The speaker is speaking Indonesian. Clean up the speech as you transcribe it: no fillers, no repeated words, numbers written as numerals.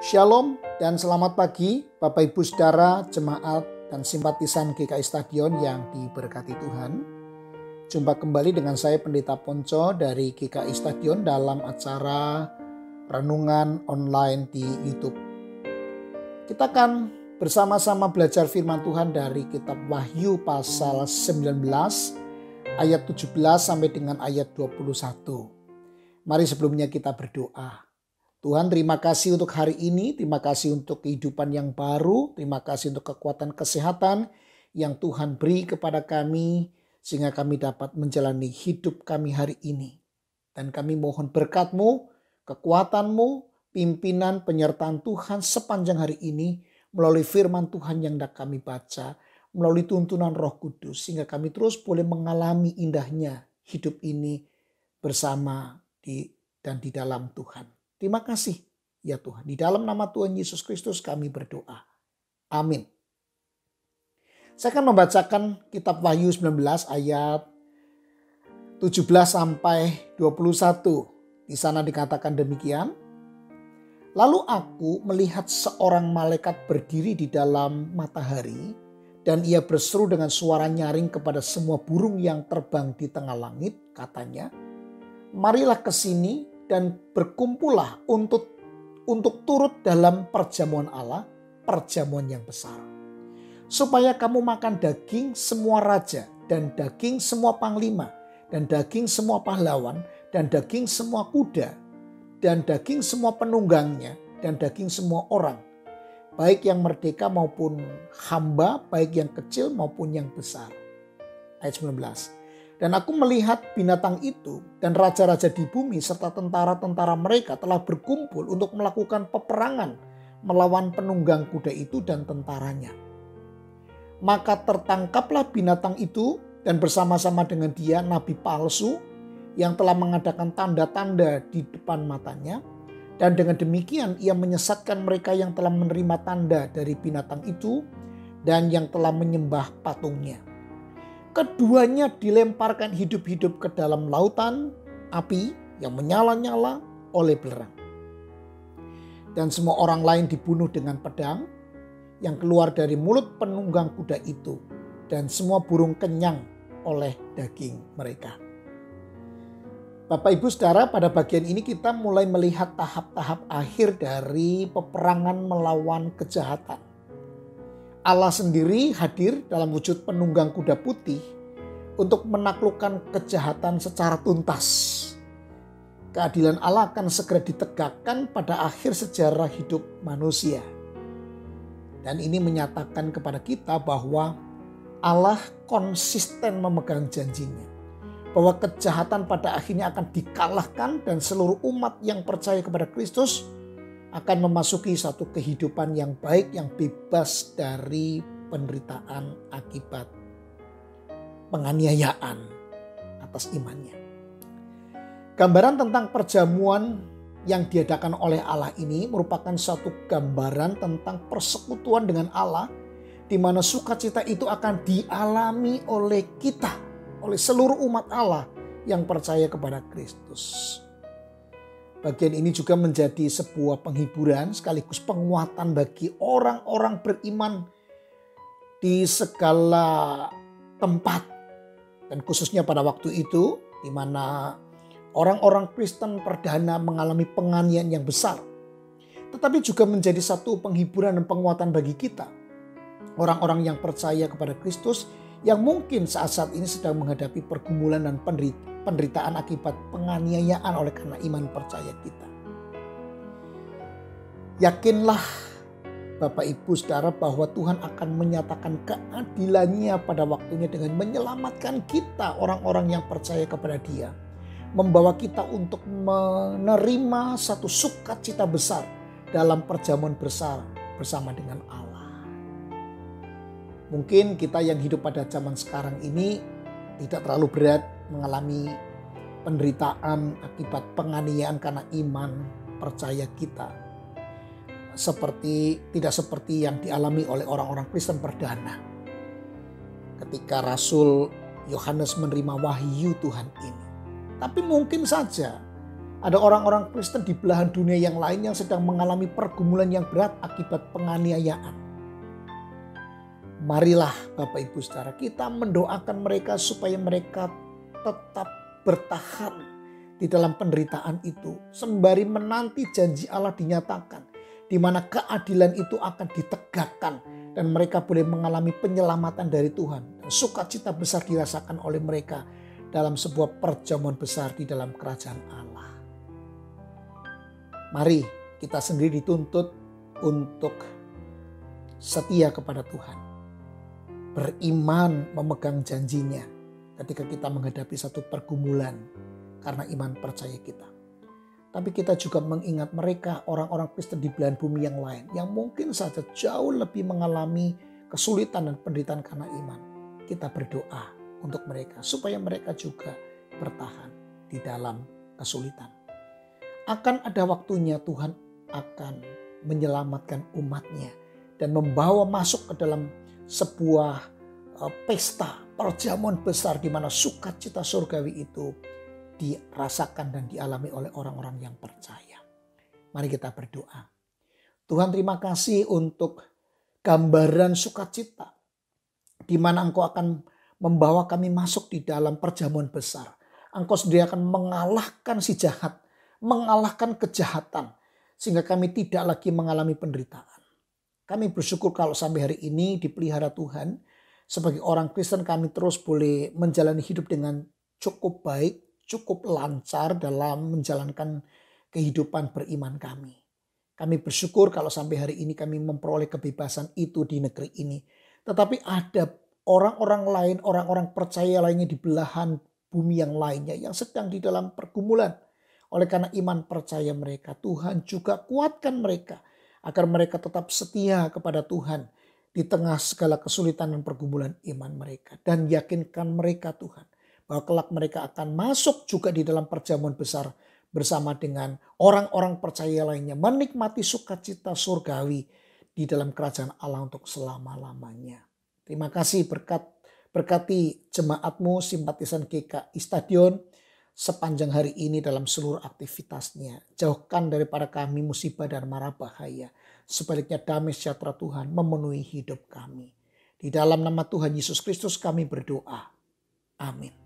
Shalom dan selamat pagi Bapak Ibu Saudara, jemaat dan simpatisan GKI Stadion yang diberkati Tuhan. Jumpa kembali dengan saya Pendeta Ponco dari GKI Stadion dalam acara renungan online di YouTube. Kita akan bersama-sama belajar firman Tuhan dari kitab Wahyu pasal 19 ayat 17 sampai dengan ayat 21. Mari sebelumnya kita berdoa. Tuhan, terima kasih untuk hari ini, terima kasih untuk kehidupan yang baru, terima kasih untuk kekuatan kesehatan yang Tuhan beri kepada kami sehingga kami dapat menjalani hidup kami hari ini. Dan kami mohon berkat-Mu, kekuatan-Mu, pimpinan, penyertaan Tuhan sepanjang hari ini melalui firman Tuhan yang hendak kami baca, melalui tuntunan Roh Kudus sehingga kami terus boleh mengalami indahnya hidup ini bersama dan di dalam Tuhan. Terima kasih ya Tuhan. Di dalam nama Tuhan Yesus Kristus kami berdoa. Amin. Saya akan membacakan kitab Wahyu 19 ayat 17 sampai 21. Di sana dikatakan demikian. Lalu aku melihat seorang malaikat berdiri di dalam matahari dan ia berseru dengan suara nyaring kepada semua burung yang terbang di tengah langit, katanya, marilah ke sini dan berkumpullah untuk turut dalam perjamuan Allah, perjamuan yang besar. Supaya kamu makan daging semua raja, dan daging semua panglima, dan daging semua pahlawan, dan daging semua kuda, dan daging semua penunggangnya, dan daging semua orang. Baik yang merdeka maupun hamba, baik yang kecil maupun yang besar. Ayat 19. Dan aku melihat binatang itu dan raja-raja di bumi serta tentara-tentara mereka telah berkumpul untuk melakukan peperangan melawan penunggang kuda itu dan tentaranya. Maka tertangkaplah binatang itu dan bersama-sama dengan dia nabi palsu yang telah mengadakan tanda-tanda di depan matanya. Dan dengan demikian ia menyesatkan mereka yang telah menerima tanda dari binatang itu dan yang telah menyembah patungnya. Keduanya dilemparkan hidup-hidup ke dalam lautan api yang menyala-nyala oleh belerang. Dan semua orang lain dibunuh dengan pedang yang keluar dari mulut penunggang kuda itu. Dan semua burung kenyang oleh daging mereka. Bapak Ibu Saudara, pada bagian ini kita mulai melihat tahap-tahap akhir dari peperangan melawan kejahatan. Allah sendiri hadir dalam wujud penunggang kuda putih untuk menaklukkan kejahatan secara tuntas. Keadilan Allah akan segera ditegakkan pada akhir sejarah hidup manusia. Dan ini menyatakan kepada kita bahwa Allah konsisten memegang janjinya. Bahwa kejahatan pada akhirnya akan dikalahkan dan seluruh umat yang percaya kepada Kristus akan memasuki satu kehidupan yang baik, yang bebas dari penderitaan akibat penganiayaan atas imannya. Gambaran tentang perjamuan yang diadakan oleh Allah ini merupakan suatu gambaran tentang persekutuan dengan Allah, di mana sukacita itu akan dialami oleh kita, oleh seluruh umat Allah yang percaya kepada Kristus. Bagian ini juga menjadi sebuah penghiburan sekaligus penguatan bagi orang-orang beriman di segala tempat. Dan khususnya pada waktu itu di mana orang-orang Kristen perdana mengalami penganiayaan yang besar. Tetapi juga menjadi satu penghiburan dan penguatan bagi kita. Orang-orang yang percaya kepada Kristus yang mungkin saat-saat ini sedang menghadapi pergumulan dan penderitaan akibat penganiayaan oleh karena iman percaya kita. Yakinlah Bapak Ibu Saudara bahwa Tuhan akan menyatakan keadilannya pada waktunya dengan menyelamatkan kita orang-orang yang percaya kepada Dia. Membawa kita untuk menerima satu sukacita besar dalam perjamuan besar bersama dengan Allah. Mungkin kita yang hidup pada zaman sekarang ini tidak terlalu berat mengalami penderitaan akibat penganiayaan karena iman percaya kita. Tidak seperti yang dialami oleh orang-orang Kristen perdana. Ketika Rasul Yohanes menerima wahyu Tuhan ini. Tapi mungkin saja Ada orang-orang Kristen di belahan dunia yang lain yang sedang mengalami pergumulan yang berat akibat penganiayaan. Marilah Bapak Ibu Saudara, kita mendoakan mereka supaya mereka tetap bertahan di dalam penderitaan itu, sembari menanti janji Allah dinyatakan, di mana keadilan itu akan ditegakkan dan mereka boleh mengalami penyelamatan dari Tuhan. Dan sukacita besar dirasakan oleh mereka dalam sebuah perjamuan besar di dalam kerajaan Allah. Mari kita sendiri dituntut untuk setia kepada Tuhan. Beriman memegang janjinya ketika kita menghadapi satu pergumulan karena iman percaya kita. Tapi kita juga mengingat mereka orang-orang Kristen di belahan bumi yang lain yang mungkin saja jauh lebih mengalami kesulitan dan penderitaan karena iman. Kita berdoa untuk mereka supaya mereka juga bertahan di dalam kesulitan. Akan ada waktunya Tuhan akan menyelamatkan umatnya dan membawa masuk ke dalam sebuah pesta perjamuan besar di mana sukacita surgawi itu dirasakan dan dialami oleh orang-orang yang percaya. Mari kita berdoa. Tuhan, terima kasih untuk gambaran sukacita di mana Engkau akan membawa kami masuk di dalam perjamuan besar. Engkau sendiri akan mengalahkan si jahat, mengalahkan kejahatan, sehingga kami tidak lagi mengalami penderitaan. Kami bersyukur kalau sampai hari ini dipelihara Tuhan. Sebagai orang Kristen kami terus boleh menjalani hidup dengan cukup baik, cukup lancar dalam menjalankan kehidupan beriman kami. Kami bersyukur kalau sampai hari ini kami memperoleh kebebasan itu di negeri ini. Tetapi ada orang-orang lain, orang-orang percaya lainnya di belahan bumi yang lainnya yang sedang di dalam pergumulan. Oleh karena iman percaya mereka, Tuhan juga kuatkan mereka agar mereka tetap setia kepada Tuhan di tengah segala kesulitan dan pergumulan iman mereka. Dan yakinkan mereka Tuhan bahwa kelak mereka akan masuk juga di dalam perjamuan besar bersama dengan orang-orang percaya lainnya, menikmati sukacita surgawi di dalam kerajaan Allah untuk selama-lamanya. Terima kasih, berkati jemaatmu, simpatisan GKI Stadion sepanjang hari ini dalam seluruh aktivitasnya. Jauhkan daripada kami musibah dan mara bahaya. Sebaliknya damai sejahtera Tuhan memenuhi hidup kami. Di dalam nama Tuhan Yesus Kristus kami berdoa. Amin.